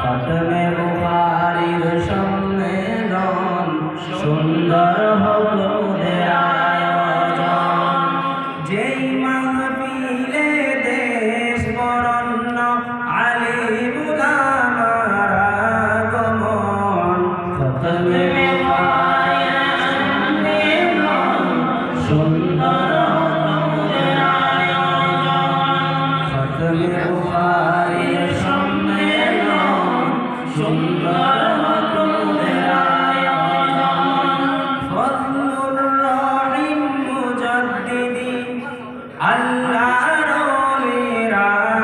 খতমে বুখারীর সম্মেলন সুন্দর হলো আয়োজন। যেই মাহফিলে দেশ বরণ্য আলিম উলামার আগমন। খতমে বুখারীর সম্মেলন সুন্দর হলো আয়োজন। খতমে বুখারীর সম্মেলন সুন্দর হলো আয়োজন। ফজলুর রহিম মুজাদ্দিদি আল্লাহর ওলির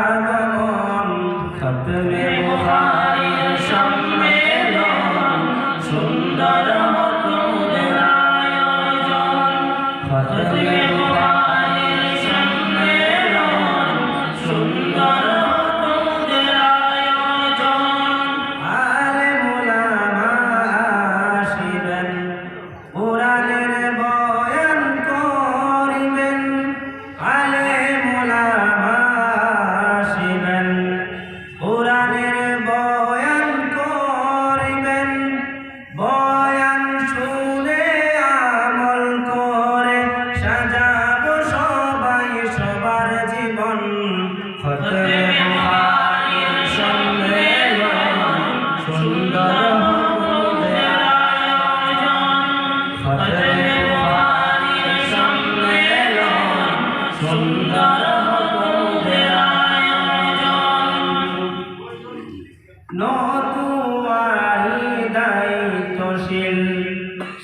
আগমন। খতমে বুখারীর সম্মেলন সুন্দর হলো আয়োজন। খতমে বুখারীর সম্মেলন সুন্দর হলো আয়োজন। আলেম উলামা আসিবেন, কোরআনের বয়ান করিবেন। আলেম উলামা আসিবেন, কোরআনের বয়ান করিবেন। বয়ান শুনে আমল করে সাজাবো সবাই সবার জীবন। খতমে বুখারীর সম্মেলন সুন্দর হলো আয়োজন। খতমে বুখারীর সম্মেলন সুন্দর হলো আয়োজন। নতুয়ারি দায়িত্বশীল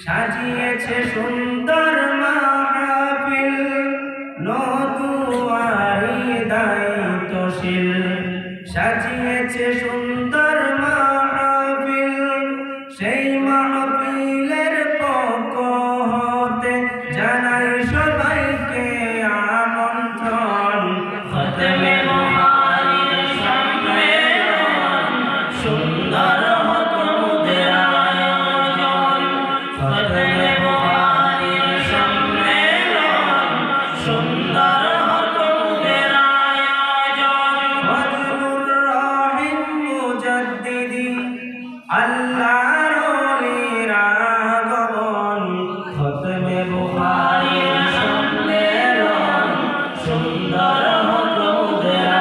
সাজিয়েছে সুন্দর মাহফিল। নতুয়ারি দায়িত্বশীল সাজিয়েছে সুন্দর মাহফিল। সেই মাহফিলের পক্ষ হতে জানাই সবাইকে আমন্ত্রণ। খতমে বুখারীর সম্মেলন সুন্দর হলো আয়োজন। খতমে বুখারীর সম্মেলন সুন্দর হলো আয়োজন। ফজলুর রহিম মুজাদ্দিদি আল্লাহর ওলির আগমন। খতমে বুখারীর সম্মেলন সুন্দর হলো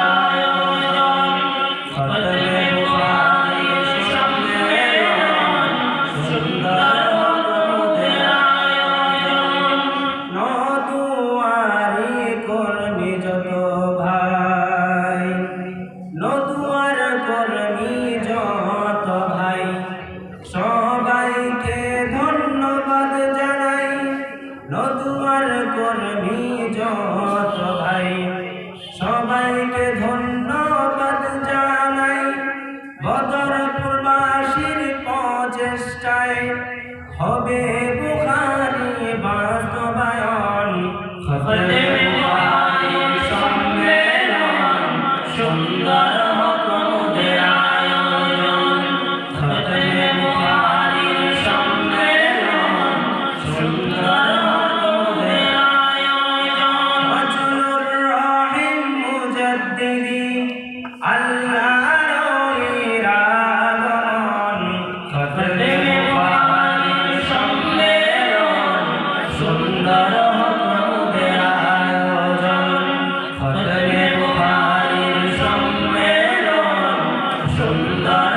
আয়োজন। খতমে বুখারীর সম্মেলন সুন্দর হলো আয়োজন। নতুয়ারি কর্মী যত ভাই, নতুয়ার কর্মী যত ভাই, সবাইকে ধন্যবাদ জানাই। নতুয়ার কর্মী যত ভাই, সবাইকে ধন্যবাদ জানাই। বদরপুরবাসীর প্রচেষ্টায় হবে বুখারী বাস্তবায়ন। খতমে বুখারীর সম্মেলন সুন্দর হলো আয়োজন। খতমে বুখারীর সম্মেলন সুন্দর হলো আয়োজন। ফজলুর রহিম মুজাদ্দিদি আল্লাহর ওলির আগমন। খতমে বুখারীর সম্মেলন সুন্দর হলো আয়োজন। খতমে বুখারীর সম্মেলন সুন্দর